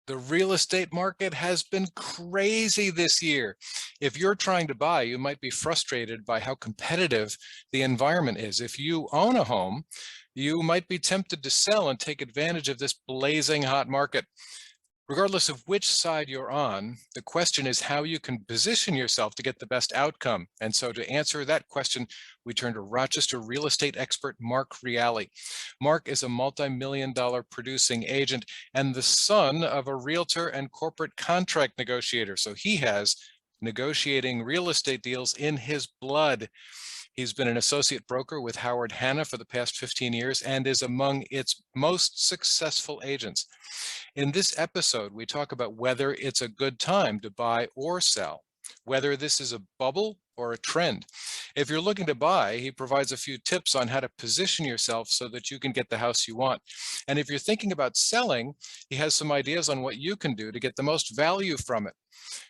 The real estate market has been crazy this year. If you're trying to buy, you might be frustrated by how competitive the environment is. If you own a home, you might be tempted to sell and take advantage of this blazing hot market. Regardless of which side you're on, the question is how you can position yourself to get the best outcome. And so to answer that question, we turn to Rochester real estate expert Marc Reali. Marc is a multi-million-dollar producing agent and the son of a realtor and corporate contract negotiator. So he has negotiating real estate deals in his blood. He's been an associate broker with Howard Hanna for the past 15 years and is among its most successful agents. In this episode, we talk about whether it's a good time to buy or sell, whether this is a bubble or a trend. If you're looking to buy, he provides a few tips on how to position yourself so that you can get the house you want. And if you're thinking about selling, he has some ideas on what you can do to get the most value from it.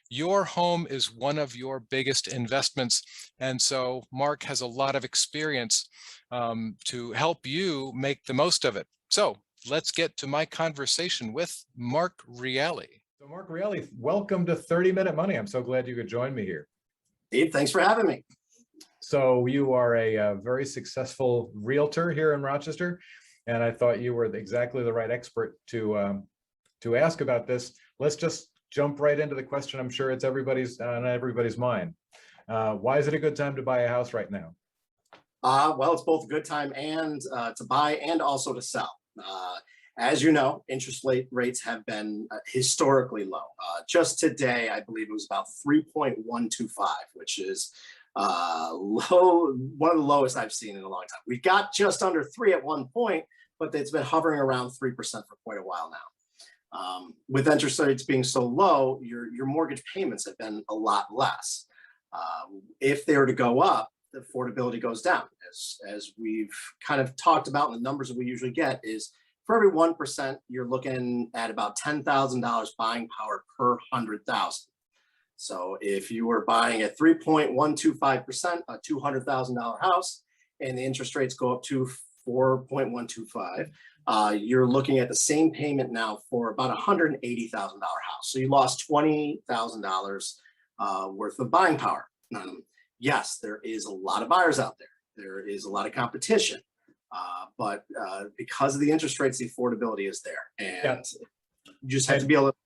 Your home is one of your biggest investments. And so Marc has a lot of experience to help you make the most of it. So let's get to my conversation with Marc Reali. So Marc Reali, welcome to 30-Minute Money. I'm so glad you could join me here. Steve, thanks for having me. So you are a very successful realtor here in Rochester, and I thought you were exactly the right expert to ask about this. Let's just jump right into the question. I'm sure it's on everybody's mind. Why is it a good time to buy a house right now? Well, it's both a good time and to buy and also to sell. As you know, interest rates have been historically low. Just today, I believe it was about 3.125, which is low, one of the lowest I've seen in a long time. We got just under 3 at one point, but it's been hovering around 3% for quite a while now. With interest rates being so low, your mortgage payments have been a lot less. If they were to go up, the affordability goes down. As we've kind of talked about, and the numbers that we usually get is for every 1%, you're looking at about $10,000 buying power per 100,000. So if you were buying at 3.125%, a $200,000 house, and the interest rates go up to 4.125, you're looking at the same payment now for about a $180,000 house. So you lost $20,000 worth of buying power. Yes, there is a lot of buyers out there. There is a lot of competition, but because of the interest rates, the affordability is there, and you just have to be able to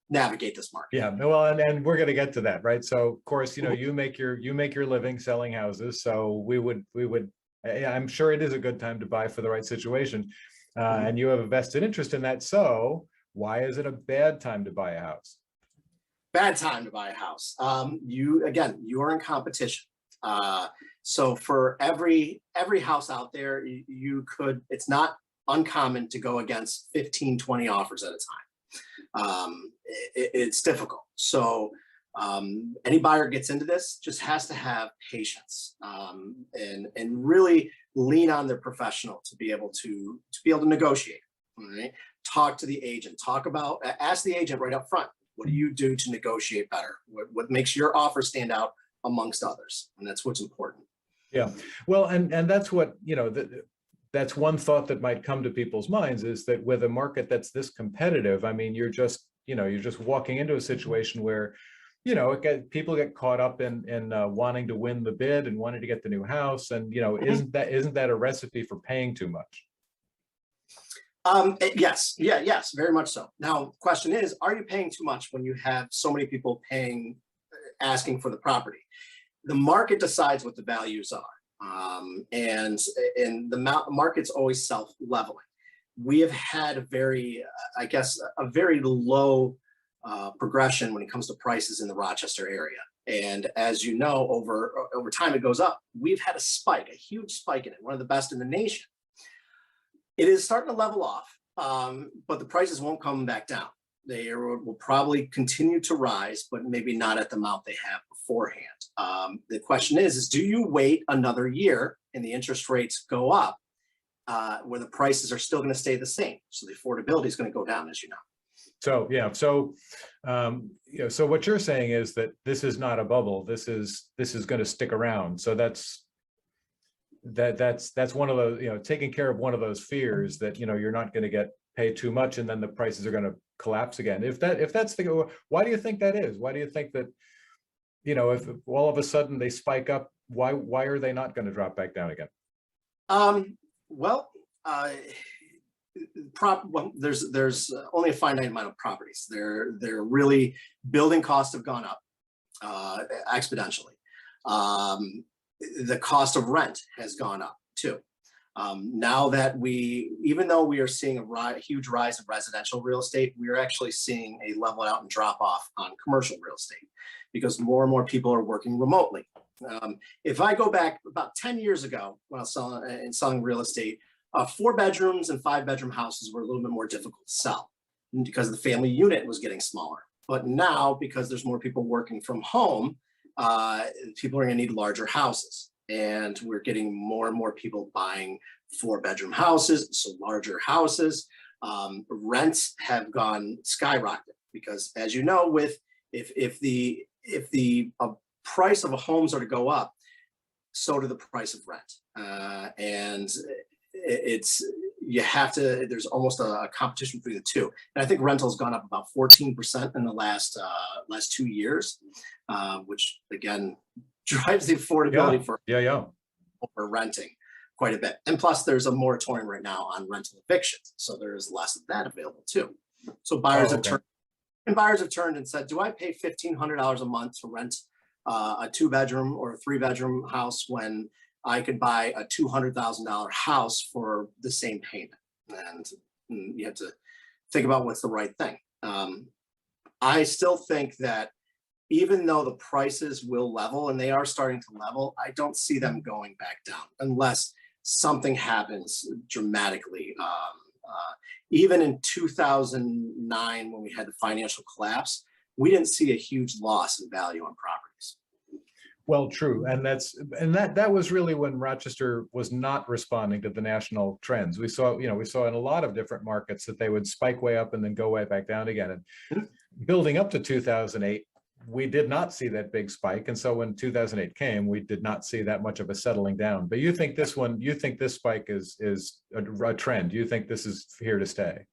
navigate this market. Yeah, well, and we're going to get to that, right? So, of course, you make your living selling houses. So we would. I'm sure it is a good time to buy for the right situation, and you have a vested interest in that. So why is it a bad time to buy a house? Bad time to buy a house. You are in competition. So for every house out there, it's not uncommon to go against 15, 20 offers at a time. It's difficult. So any buyer gets into this just has to have patience and really lean on their professional to be able to negotiate. Right? Talk to the agent. Ask the agent right up front. What do you do to negotiate better? What makes your offer stand out amongst others? And that's what's important. Yeah, well, and that's what, that's one thought that might come to people's minds is that with a market that's this competitive, I mean, you're just walking into a situation where, people get caught up in wanting to win the bid and wanting to get the new house. And, isn't that a recipe for paying too much? Yes, very much so. Now, the question is, are you paying too much when you have so many people asking for the property? The market decides what the values are, and the market's always self-leveling. We have had a very low progression when it comes to prices in the Rochester area. And as you know, over time it goes up. We've had a huge spike in it, one of the best in the nation. It is starting to level off, but the prices won't come back down. They will probably continue to rise, but maybe not at the amount they have beforehand. The question is do you wait another year and the interest rates go up where the prices are still going to stay the same? So the affordability is going to go down, as you know. So, yeah. So, so what you're saying is that this is not a bubble. This is going to stick around. So that's one of those, taking care of one of those fears that, you're not going to pay too much and then the prices are going to collapse again. If that's the, why do you think that is? Why do you think that, if all of a sudden they spike up, why are they not going to drop back down again? Well, there's only a finite amount of properties. They're really, building costs have gone up exponentially. The cost of rent has gone up too. Now that even though we are seeing a huge rise in residential real estate, we are actually seeing a level out and drop off on commercial real estate because more and more people are working remotely. If I go back about 10 years ago when I was selling real estate, 4 bedrooms and 5 bedroom houses were a little bit more difficult to sell because the family unit was getting smaller. But now, because there's more people working from home, people are going to need larger houses. And we're getting more and more people buying 4 bedroom houses, so larger houses. Rents have gone skyrocketed because, as you know, if the price of homes are to go up, so do the price of rent. And there's almost a competition between the two. And I think rental has gone up about 14% in the last 2 years, which again drives the affordability for renting quite a bit. And plus there's a moratorium right now on rental evictions. So there's less of that available too. So buyers have turned and said, do I pay $1,500 a month to rent a 2-bedroom or a 3-bedroom house when I could buy a $200,000 house for the same payment? And you have to think about what's the right thing. I still think that even though the prices will level, and they are starting to level, I don't see them going back down unless something happens dramatically. Even in 2009, when we had the financial collapse, we didn't see a huge loss in value on properties. Well, true, and that was really when Rochester was not responding to the national trends. We saw in a lot of different markets that they would spike way up and then go way back down again. And building up to 2008, we did not see that big spike, and so when 2008 came, we did not see that much of a settling down. But you think this spike is a trend? You think this is here to stay?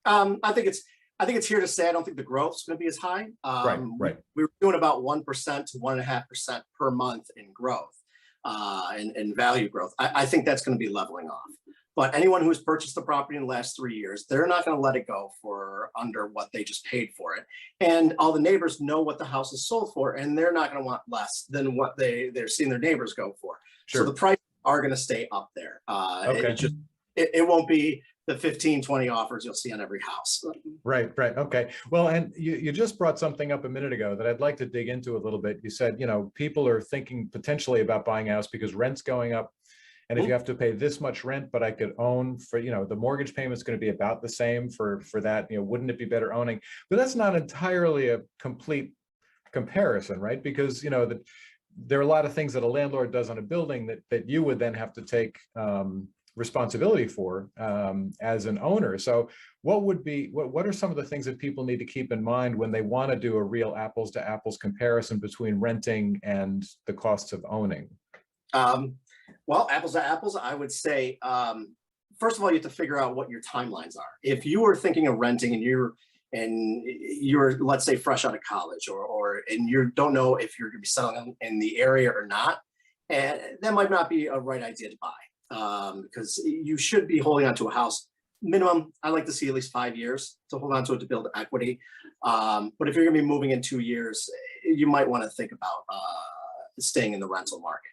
I think it's here to stay. I don't think the growth is going to be as high. Right. We were doing about 1% to 1.5% per month in growth, and value growth. I think that's going to be leveling off. But anyone who's purchased the property in the last 3 years, they're not going to let it go for under what they just paid for it. And all the neighbors know what the house is sold for, and they're not going to want less than what they're seeing their neighbors go for. Sure. So the prices are going to stay up there. Okay. It won't be the 15, 20 offers you'll see on every house. Right. Okay. Well, and you just brought something up a minute ago that I'd like to dig into a little bit. You said, people are thinking potentially about buying a house because rent's going up. And if you have to pay this much rent, but I could own for, the mortgage payment's going to be about the same for that, wouldn't it be better owning? But that's not entirely a complete comparison, right? Because, there are a lot of things that a landlord does on a building that you would then have to take responsibility for as an owner. So what are some of the things that people need to keep in mind when they want to do a real apples to apples comparison between renting and the costs of owning? Well, apples to apples, I would say, first of all, you have to figure out what your timelines are. If you are thinking of renting and you're, let's say, fresh out of college, and you don't know if you're going to be settling in the area or not, and that might not be a right idea to buy, because you should be holding on to a house minimum. I like to see at least 5 years to hold on to it to build equity. But if you're going to be moving in 2 years, you might want to think about staying in the rental market.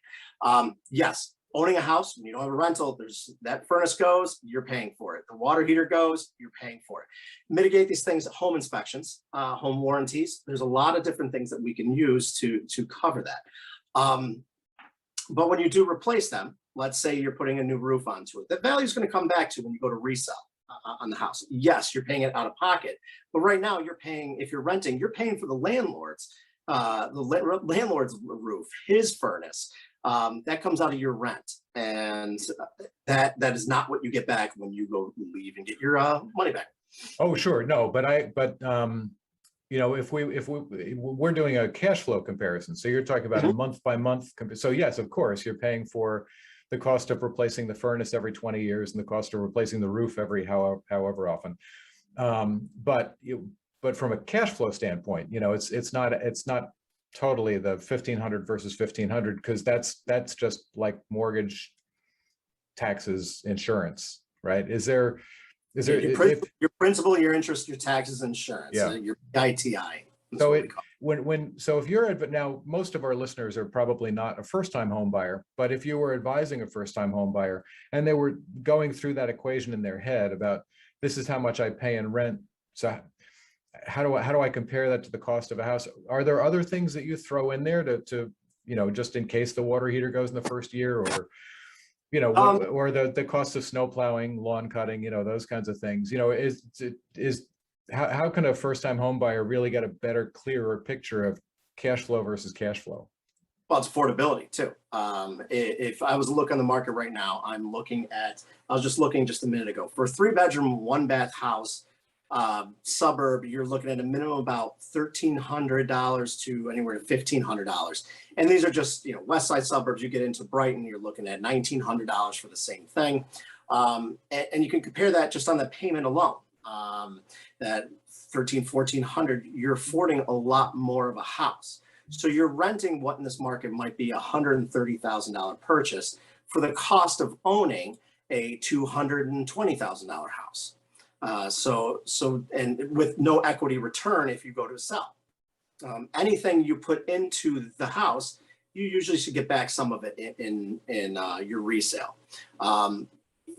Yes, owning a house, when you don't have a rental, there's that furnace goes, you're paying for it. The water heater goes, you're paying for it. Mitigate these things, home inspections, home warranties. There's a lot of different things that we can use to cover that. But when you do replace them, let's say you're putting a new roof onto it, the value is going to come back to when you go to resell on the house. Yes, you're paying it out of pocket, but right now you're paying, if you're renting, you're paying for the landlord's roof, his furnace. That comes out of your rent, and that is not what you get back when you go leave and get your money back. Oh, sure, no, but if we're doing a cash flow comparison, so you're talking about a month by month. So yes, of course, you're paying for the cost of replacing the furnace every 20 years and the cost of replacing the roof every however often. But from a cash flow standpoint, it's not totally the 1,500 versus 1,500, because that's just like mortgage, taxes, insurance, right? Is there Your principal, your interest, your taxes, insurance, Yeah. your ITI. So if you're now, most of our listeners are probably not a first-time home buyer, but if you were advising a first-time home buyer and they were going through that equation in their head about, this is how much I pay in rent, so how do I compare that to the cost of a house? Are there other things that you throw in there to just in case the water heater goes in the first year, or or the cost of snow plowing, lawn cutting, those kinds of things? How can a first-time home buyer really get a better, clearer picture of cash flow versus cash flow? Well, it's affordability too. If I was looking on the market right now, I was just looking just a minute ago for a 3-bedroom, 1-bath house, suburb, you're looking at a minimum about $1,300 to anywhere to $1,500. And these are just, west side suburbs. You get into Brighton, you're looking at $1,900 for the same thing. And you can compare that just on the payment alone. That $1,400, you're affording a lot more of a house. So you're renting what in this market might be a $130,000 purchase for the cost of owning a $220,000 house. And with no equity return if you go to sell. Anything you put into the house, you usually should get back some of it in your resale.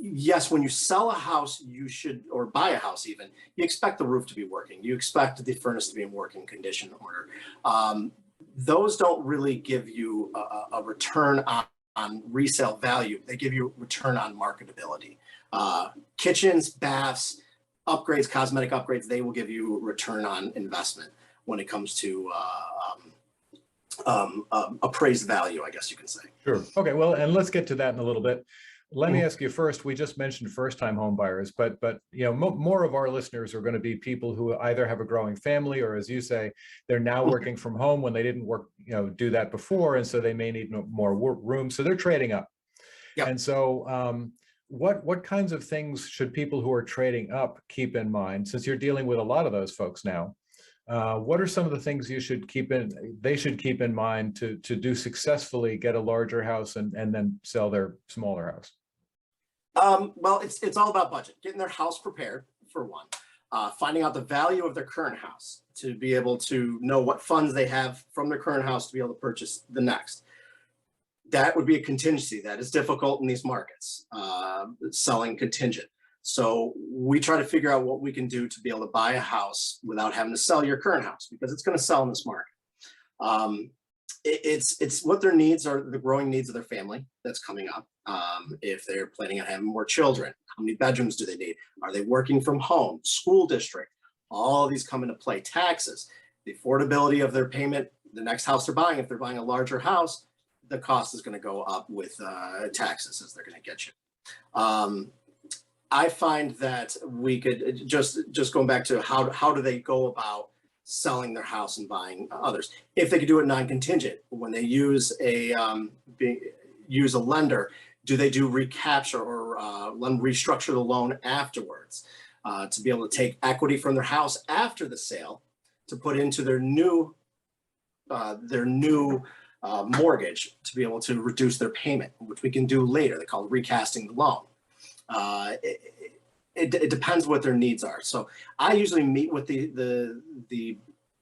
Yes, when you sell a house, you should, or buy a house even, you expect the roof to be working. You expect the furnace to be in working condition order. Those don't really give you a return on resale value. They give you return on marketability. Kitchens, baths, upgrades, cosmetic upgrades, they will give you return on investment when it comes to appraised value, I guess you can say. Sure. Okay. Well, and let's get to that in a little bit. Let me ask you first, we just mentioned first-time home buyers, but more of our listeners are going to be people who either have a growing family, or, as you say, they're now working from home when they didn't do that before. And so they may need more room. So they're trading up. Yep. And so what kinds of things should people who are trading up keep in mind, since you're dealing with a lot of those folks now? What are some of the things they should keep in mind to do successfully, get a larger house and then sell their smaller house? Well, it's all about budget, getting their house prepared for one, finding out the value of their current house to be able to know what funds they have from their current house to be able to purchase the next. That would be a contingency that is difficult in these markets, selling contingent. So we try to figure out what we can do to be able to buy a house without having to sell your current house, because it's going to sell in this market. It's what their needs are, the growing needs of their family that's coming up. If they're planning on having more children, how many bedrooms do they need? Are they working from home? School district? All of these come into play. Taxes, the affordability of their payment, the next house they're buying. If they're buying a larger house, the cost is going to go up with taxes as they're going to get you. I find that we could just going back to how do they go about selling their house and buying others. If they could do it non-contingent, when they use a lender, do they do recapture or restructure the loan afterwards to be able to take equity from their house after the sale to put into their new mortgage to be able to reduce their payment, which we can do later. They call it recasting the loan. It depends what their needs are. So I usually meet with the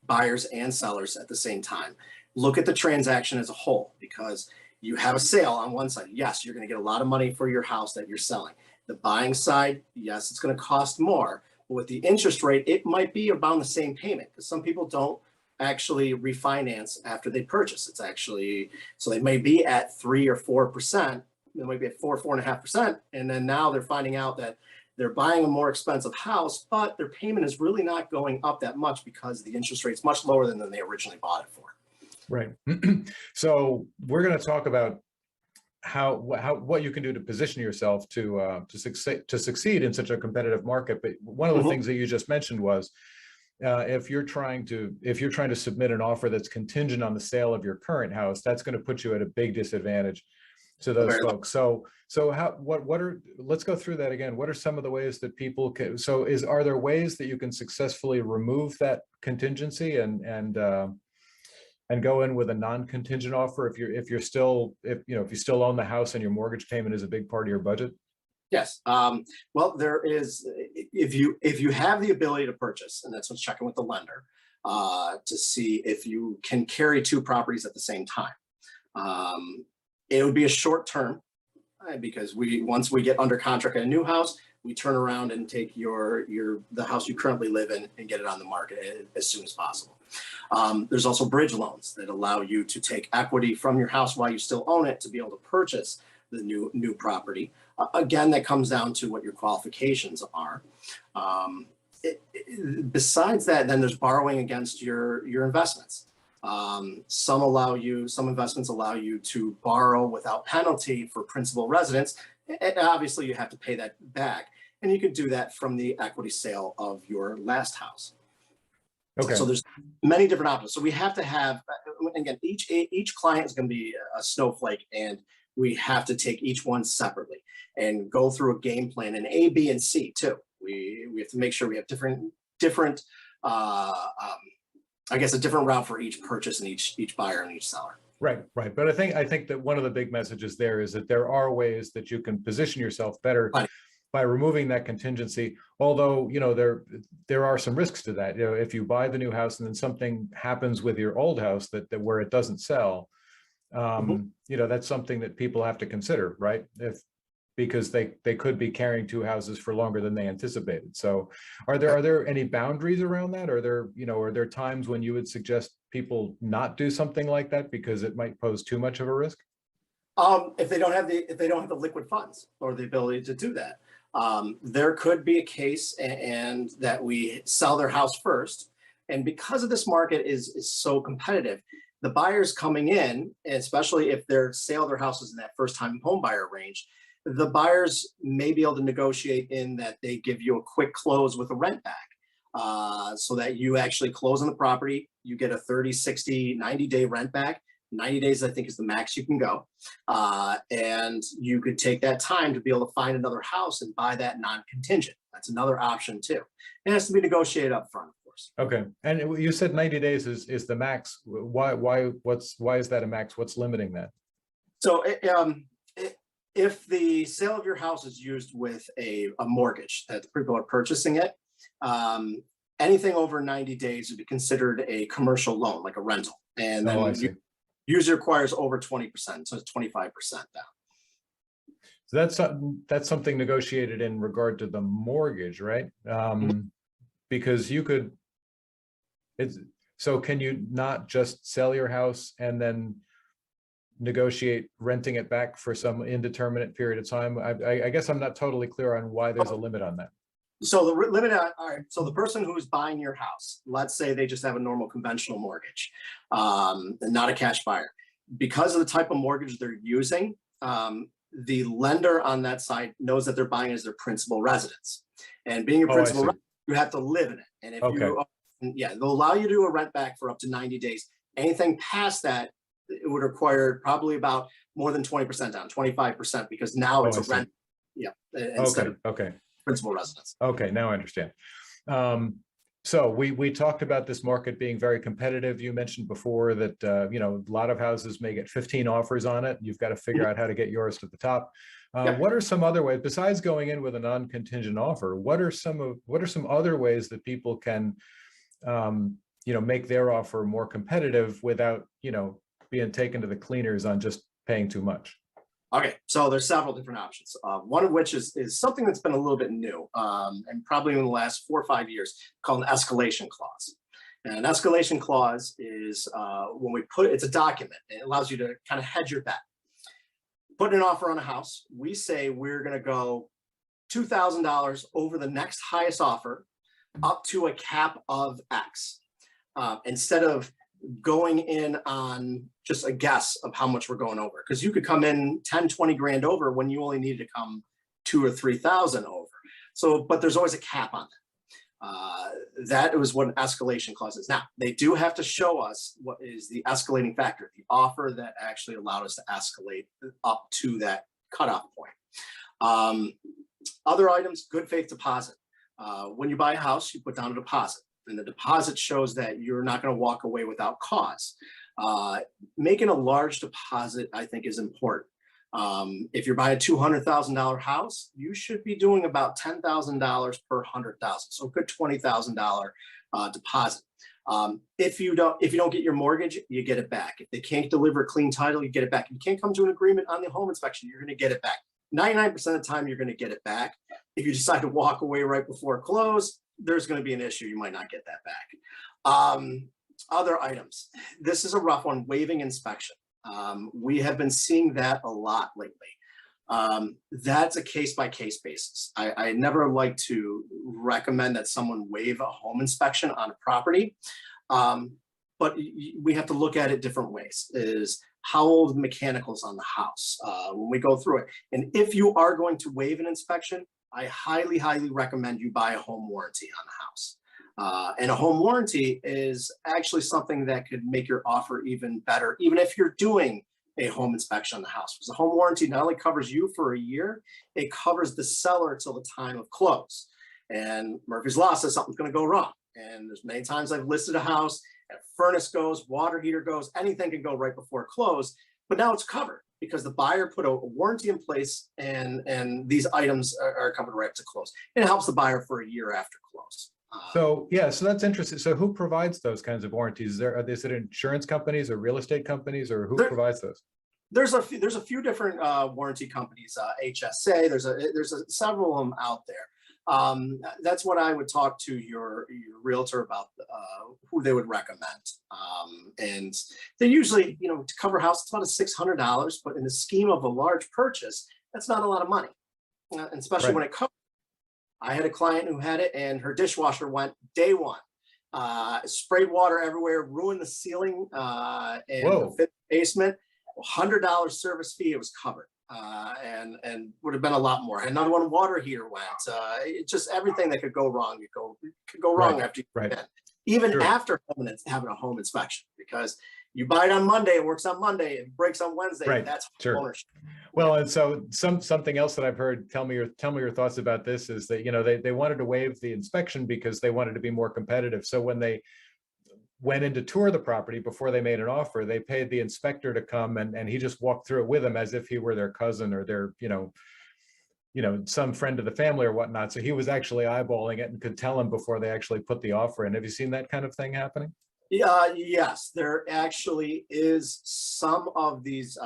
buyers and sellers at the same time. Look at the transaction as a whole, because you have a sale on one side. Yes, you're going to get a lot of money for your house that you're selling. The buying side, yes, it's going to cost more. But with the interest rate, it might be about the same payment, because some people don't actually refinance after they purchase. It's actually, so they may be at 3 or 4%. They might be at 4.5%. And then now they're finding out that they're buying a more expensive house, but their payment is really not going up that much because the interest rate's much lower than they originally bought it for. Right. So we're going to talk about what you can do to position yourself to succeed in such a competitive market. But one of the things that you just mentioned was if you're trying to submit an offer that's contingent on the sale of your current house, that's going to put you at a big disadvantage. to those folks. So how, what are, let's go through that again. What are some of the ways that people can, are there ways that you can successfully remove that contingency and go in with a non-contingent offer if you still own the house and your mortgage payment is a big part of your budget? Yes. Well, there is, if you have the ability to purchase, and that's what's checking with the lender, to see if you can carry two properties at the same time. It would be a short term, because once we get under contract at a new house, we turn around and take the house you currently live in and get it on the market as soon as possible. There's also bridge loans that allow you to take equity from your house while you still own it to be able to purchase the new property. Again, that comes down to what your qualifications are. Besides that, then there's borrowing against your investments. Some investments allow you to borrow without penalty for principal residence. And obviously you have to pay that back. And you could do that from the equity sale of your last house. Okay. So there's many different options. So we have to have, again, each client is going to be a snowflake, and we have to take each one separately and go through a game plan, and A, B, and C too. We have to make sure we have different I guess a different route for each purchase and each buyer and each seller. Right. But I think that one of the big messages there is that there are ways that you can position yourself better by removing that contingency. Although, there are some risks to that. If you buy the new house and then something happens with your old house that where it doesn't sell, that's something that people have to consider, right? Because they could be carrying two houses for longer than they anticipated. So are there any boundaries around that? Are there times when you would suggest people not do something like that because it might pose too much of a risk? If they don't have the liquid funds or the ability to do that, there could be a case and that we sell their house first. And because of this market is so competitive, the buyers coming in, especially if their sale of their house is in that first time home buyer range, the buyers may be able to negotiate in that they give you a quick close with a rent back, so that you actually close on the property. You get a 30, 60, 90-day rent back. 90 days, I think, is the max you can go. And you could take that time to be able to find another house and buy that non-contingent. That's another option too. It has to be negotiated up front, of course. Okay. And you said 90 days is the max. Why is that a max? What's limiting that? So if the sale of your house is used with a mortgage that people are purchasing it, anything over 90 days would be considered a commercial loan, like a rental. And then usually requires over 20%, so it's 25% down. So that's something negotiated in regard to the mortgage, right? Because you could, so can you not just sell your house and then negotiate renting it back for some indeterminate period of time? I guess I'm not totally clear on why there's a limit on that. So the limit, all right, so the person who's buying your house, let's say they just have a normal conventional mortgage, not a cash buyer. Because of the type of mortgage they're using, the lender on that side knows that they're buying as their principal residence. And being a principal resident, you have to live in it. And if they'll allow you to do a rent back for up to 90 days. Anything past that, it would require probably about more than 20% down, 25%, because now it's a rent. Yeah. Instead of principal residence. Okay, now I understand. So we talked about this market being very competitive. You mentioned before that a lot of houses may get 15 offers on it. You've got to figure out how to get yours to the top. What are some other ways besides going in with a non-contingent offer? What are some other ways that people can make their offer more competitive without being taken to the cleaners on just paying too much? Okay, so there's several different options. One of which is something that's been a little bit new, and probably in the last 4 or 5 years, called an escalation clause. And an escalation clause is when we it's a document. It allows you to kind of hedge your bet. Put an offer on a house. We say we're going to go $2,000 over the next highest offer, up to a cap of X, instead of going in on just a guess of how much we're going over, because you could come in 10, 20 grand over when you only needed to come 2,000 or 3,000 over. So, but there's always a cap on That was what an escalation clause is. Now, they do have to show us what is the escalating factor, the offer that actually allowed us to escalate up to that cutoff point. Other items, good faith deposit. When you buy a house, you put down a deposit, and the deposit shows that you're not going to walk away without cause. Making a large deposit, I think, is important. If you're buying a $200,000 house, you should be doing about $10,000 per 100,000. So a good $20,000 deposit. If you don't get your mortgage, you get it back. If they can't deliver a clean title, you get it back. If you can't come to an agreement on the home inspection, you're going to get it back. 99% of the time, you're going to get it back. If you decide to walk away right before close, there's going to be an issue. You might not get that back. Other items. This is a rough one, waiving inspection. We have been seeing that a lot lately. That's a case-by-case basis. I never like to recommend that someone waive a home inspection on a property, but we have to look at it different ways. Is how old the mechanicals on the house when we go through it. And if you are going to waive an inspection, I highly, highly recommend you buy a home warranty on the house. And a home warranty is actually something that could make your offer even better, even if you're doing a home inspection on the house. Because a home warranty not only covers you for a year, it covers the seller till the time of close. And Murphy's Law says something's going to go wrong. And there's many times I've listed a house, a furnace goes, water heater goes, anything can go right before close, but now it's covered because the buyer put a warranty in place, and these items are covered right up to close. And it helps the buyer for a year after close. So that's interesting. So who provides those kinds of warranties? Is it insurance companies or real estate companies, or who provides those? There's a few different warranty companies. HSA. There's several of them out there. That's what I would talk to your realtor about, who they would recommend. And they usually, to cover a house, it's about $600, but in the scheme of a large purchase, that's not a lot of money, and especially when it comes. I had a client who had it, and her dishwasher went day one. Sprayed water everywhere, ruined the ceiling and the basement. $100 service fee, it was covered. And would have been a lot more. Another one, water heater went. It's just everything that could go wrong. Could go wrong after you get in. Even after having a home inspection, because you buy it on Monday, it works on Monday, it breaks on Wednesday. That's ownership. Well, and so something else that I've heard. Tell me your thoughts about this. Is that they wanted to waive the inspection because they wanted to be more competitive. So when they went in to tour the property before they made an offer, they paid the inspector to come and he just walked through it with them as if he were their cousin or their some friend of the family or whatnot. So he was actually eyeballing it and could tell them before they actually put the offer in. Have you seen that kind of thing happening? Yes, there actually is. Some of these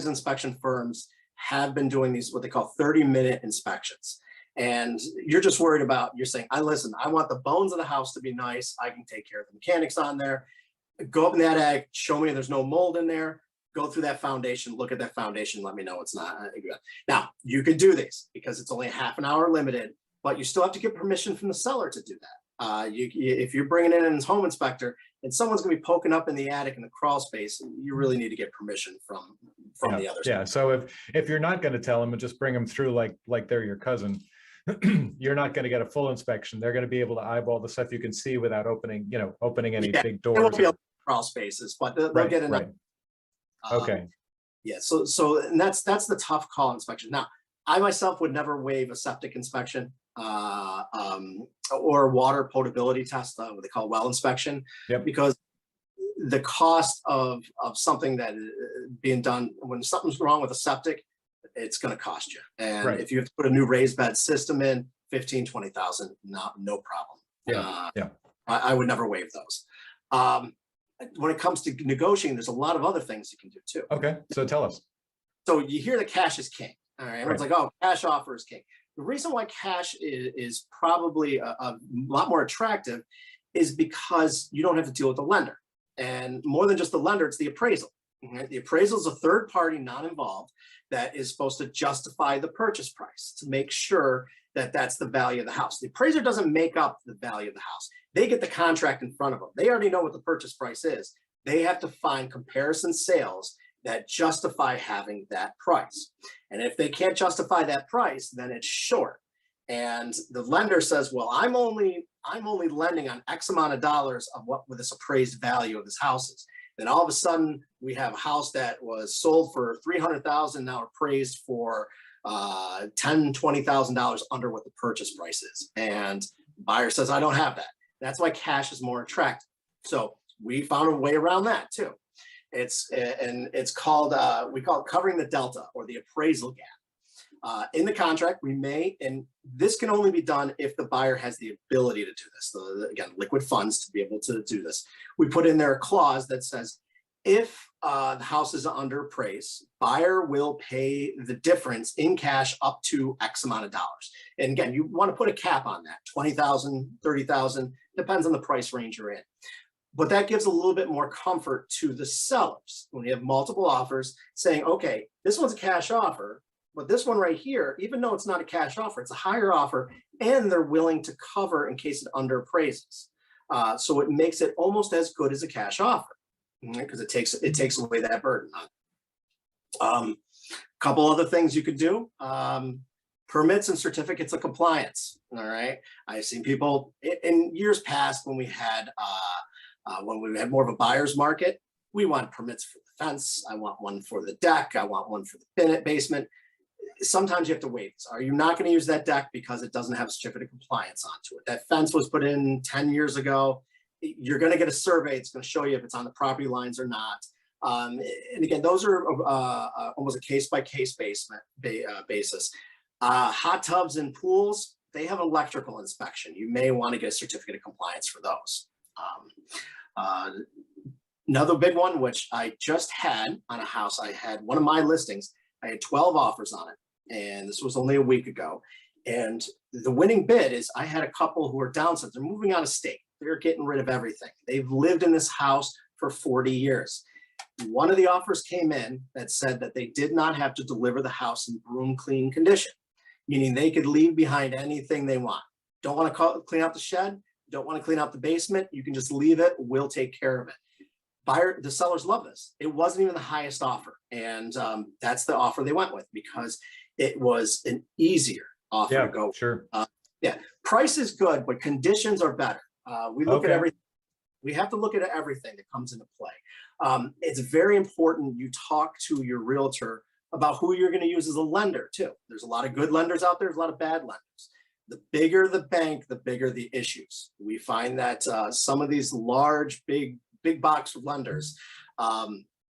inspection firms have been doing these, what they call 30-minute inspections. And you're just worried about, you're saying, I want the bones of the house to be nice. I can take care of the mechanics on there. Go up in that attic, show me there's no mold in there. Go through that foundation, look at that foundation, let me know it's not good. Now, you can do this because it's only a half an hour limited, but you still have to get permission from the seller to do that. If you're bringing in his home inspector and someone's going to be poking up in the attic in the crawl space, you really need to get permission from the others. Yeah. So if you're not going to tell them and just bring them through like they're your cousin, you're not going to get a full inspection. They're going to be able to eyeball the stuff you can see without opening any big doors. There won't be crawl spaces, but they'll get enough. Okay. Yeah. So and that's the tough call inspection. Now, I myself would never waive a septic inspection or water potability test, what they call well inspection, because the cost of something that is being done when something's wrong with a septic, it's going to cost you. And if you have to put a new raised bed system in, 15, 20,000, no problem. I would never waive those. When it comes to negotiating, there's a lot of other things you can do too. Okay, so tell us. So you hear that cash is king. All right, everyone's like, oh, cash offer is king. The reason why cash is probably a lot more attractive is because you don't have to deal with the lender. And more than just the lender, it's the appraisal. Okay? The appraisal is a third party, not involved, that is supposed to justify the purchase price to make sure that that's the value of the house. The appraiser doesn't make up the value of the house. They get the contract in front of them. They already know what the purchase price is. They have to find comparison sales that justify having that price. And if they can't justify that price, then it's short. And the lender says, well, I'm only lending on X amount of dollars of what this appraised value of this house is. Then all of a sudden we have a house that was sold for $300,000 now appraised for $10,000, $20,000 under what the purchase price is. And the buyer says, I don't have that. That's why cash is more attractive. So we found a way around that too. It's called, we call it covering the delta or the appraisal gap. In the contract, we may, and this can only be done if the buyer has the ability to do this. So again, liquid funds to be able to do this. We put in there a clause that says, if the house is under appraised, buyer will pay the difference in cash up to X amount of dollars. And again, you want to put a cap on that, 20,000, 30,000, depends on the price range you're in. But that gives a little bit more comfort to the sellers when you have multiple offers saying, okay, this one's a cash offer, but this one right here, even though it's not a cash offer, it's a higher offer, and they're willing to cover in case it underappraises. So it makes it almost as good as a cash offer, because it takes away that burden. Couple other things you could do. Permits and certificates of compliance. All right. I've seen people in years past when we had more of a buyer's market, we want permits for the fence. I want one for the deck. I want one for the basement. Sometimes you have to wait. Are you not going to use that deck because it doesn't have a certificate of compliance onto it? That fence was put in 10 years ago. You're going to get a survey. It's going to show you if it's on the property lines or not. And again, those are almost a case-by-case basis. Hot tubs and pools, they have electrical inspection. You may want to get a certificate of compliance for those. Another big one, which I just had on a house, I had one of my listings, I had 12 offers on it, and this was only a week ago. And the winning bid is I had a couple who are downsized. They're moving out of state. They're getting rid of everything. They've lived in this house for 40 years. One of the offers came in that said that they did not have to deliver the house in broom clean condition, meaning they could leave behind anything they want. Don't want to clean out the shed, don't want to clean out the basement, you can just leave it, we'll take care of it. The sellers love this. It wasn't even the highest offer. And that's the offer they went with because it was an easier offer to go. Sure. Yeah, price is good, but conditions are better. We look at everything. We have to look at everything that comes into play. It's very important you talk to your realtor about who you're going to use as a lender too. There's a lot of good lenders out there. There's a lot of bad lenders. The bigger the bank, the bigger the issues. We find that some of these large, big box lenders,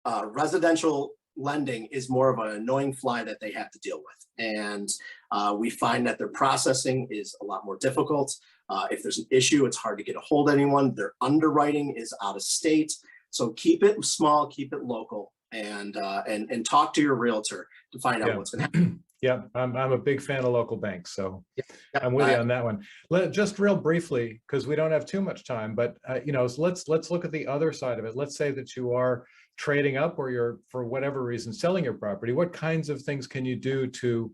residential lending is more of an annoying fly that they have to deal with. And we find that their processing is a lot more difficult. If there's an issue, it's hard to get a hold of anyone. Their underwriting is out of state. So keep it small, keep it local, and talk to your realtor to find out what's going to happen. Yeah, I'm a big fan of local banks, so I'm with you on that one. Just real briefly, because we don't have too much time, but so let's look at the other side of it. Let's say that you are trading up, or you're, for whatever reason, selling your property. What kinds of things can you do to,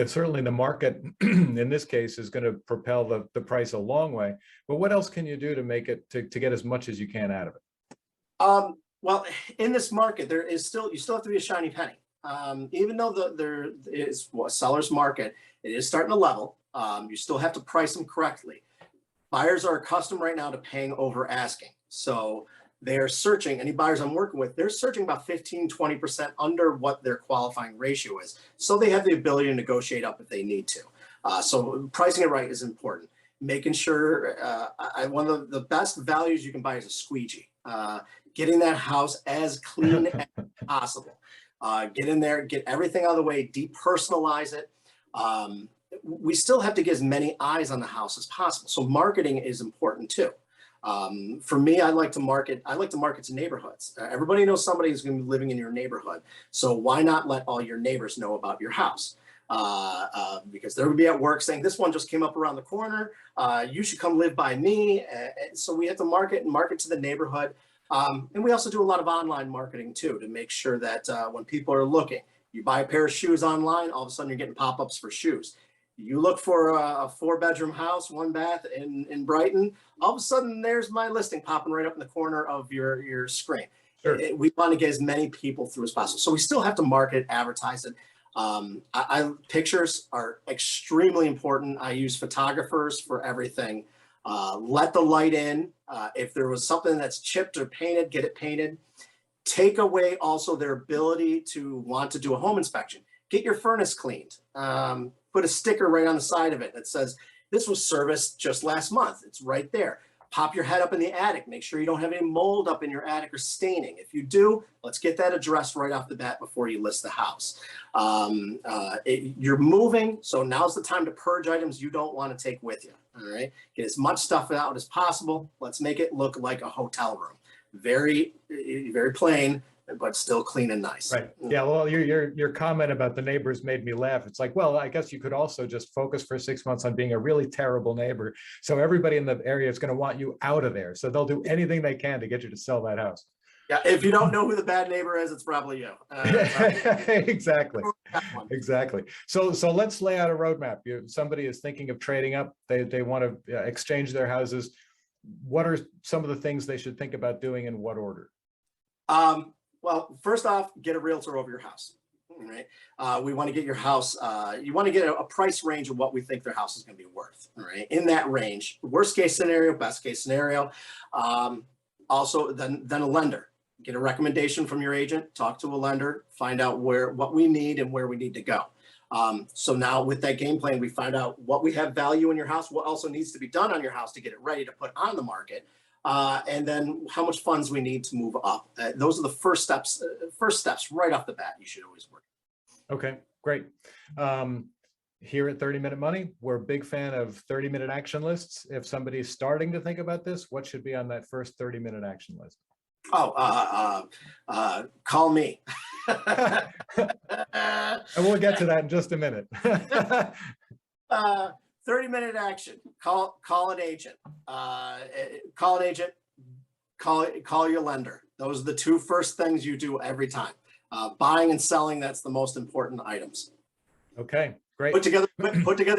certainly the market in this case is going to propel the price a long way, but what else can you do to make it to get as much as you can out of it? Well, in this market, you still have to be a shiny penny. Even though there is a seller's market, it is starting to level. You still have to price them correctly. Buyers are accustomed right now to paying over asking. So they're searching, any buyers I'm working with, they're searching about 15, 20% under what their qualifying ratio is. So they have the ability to negotiate up if they need to. So pricing it right is important. Making sure, one of the best values you can buy is a squeegee. Getting that house as clean as possible. Get in there, get everything out of the way, depersonalize it. We still have to get as many eyes on the house as possible. So marketing is important too. For me, I like to market to neighborhoods. Everybody knows somebody who's going to be living in your neighborhood. So why not let all your neighbors know about your house? Because they're going to be at work saying, this one just came up around the corner. You should come live by me. So we have to market to the neighborhood. And we also do a lot of online marketing too, to make sure that when people are looking, you buy a pair of shoes online, all of a sudden you're getting pop-ups for shoes. You look for a 4-bedroom house, 1 bath in Brighton, all of a sudden there's my listing popping right up in the corner of your screen. Sure. We want to get as many people through as possible. So we still have to market, advertise it. Pictures are extremely important. I use photographers for everything. Let the light in. If there was something that's chipped or painted, get it painted. Take away also their ability to want to do a home inspection. Get your furnace cleaned. Put a sticker right on the side of it that says, this was serviced just last month. It's right there. Pop your head up in the attic. Make sure you don't have any mold up in your attic or staining. If you do, let's get that addressed right off the bat before you list the house. You're moving, so now's the time to purge items you don't want to take with you. All right, get as much stuff out as possible. Let's make it look like a hotel room. Very, very plain, but still clean and nice. Right. Yeah. Well, your comment about the neighbors made me laugh. It's like, well, I guess you could also just focus for 6 months on being a really terrible neighbor. So everybody in the area is going to want you out of there. So they'll do anything they can to get you to sell that house. Yeah. If you don't know who the bad neighbor is, it's probably you. Exactly. Exactly. So let's lay out a roadmap. Somebody is thinking of trading up. They want to exchange their houses. What are some of the things they should think about doing, in what order? Well, first off, get a realtor over your house. Right? We want to get your house. You want to get a price range of what we think their house is going to be worth. Right? In that range, worst case scenario, best case scenario. Also, then a lender. Get a recommendation from your agent. Talk to a lender. Find out what we need and where we need to go. So now with that game plan, we find out what we have value in your house, what also needs to be done on your house to get it ready to put on the market. And then how much funds we need to move up. Those are the first steps right off the bat you should always work. Okay, great. Here at 30-Minute Money, we're a big fan of 30-minute action lists. If somebody's starting to think about this, what should be on that first 30-minute action list? Oh, call me. And we'll get to that in just a minute. 30-minute action. Call an agent. Call an agent. Call your lender. Those are the two first things you do every time. Buying and selling, that's the most important items. Okay, great. Put together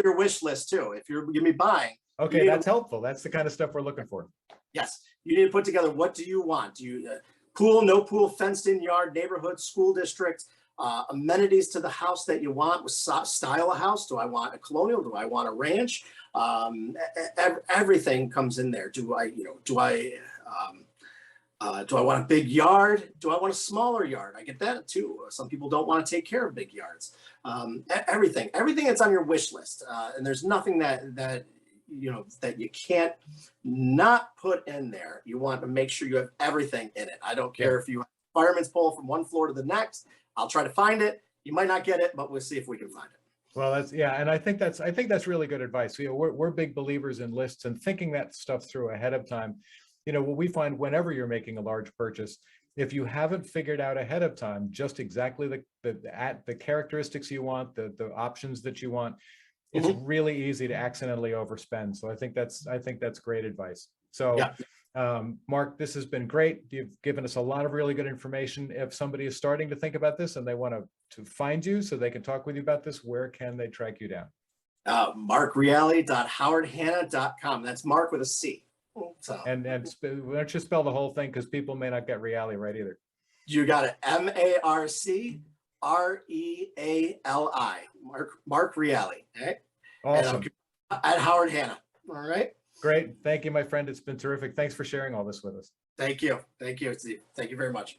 your wish list too. If you're going to be buying. Okay, that's helpful. That's the kind of stuff we're looking for. Yes, you need to put together, what do you want? Do you pool, no pool, fenced in yard, neighborhood, school district, amenities to the house that you want, with style of house. Do I want a colonial? Do I want a ranch? Everything comes in there. Do I want a big yard? Do I want a smaller yard? I get that too. Some people don't want to take care of big yards. Everything that's on your wish list. And there's nothing that you can't not put in there. You want to make sure you have everything in it. I don't care if you have a fireman's pole from one floor to the next. I'll try to find it. You might not get it, but we'll see if we can find it. Well, and I think that's really good advice. We're big believers in lists and thinking that stuff through ahead of time. What we find whenever you're making a large purchase, if you haven't figured out ahead of time just exactly the characteristics you want, the options that you want, it's really easy to accidentally overspend. So I think that's great advice. So, Marc, this has been great. You've given us a lot of really good information. If somebody is starting to think about this and they want to find you so they can talk with you about this, where can they track you down? marcreali.howardhanna.com. That's Marc with a C. So. And why don't you spell the whole thing, because people may not get Reali right either. You got it. MarcReali. Marc Reali. Okay. Awesome. At Howard Hanna. All right. Great. Thank you, my friend. It's been terrific. Thanks for sharing all this with us. Thank you. Thank you, Steve. Thank you very much.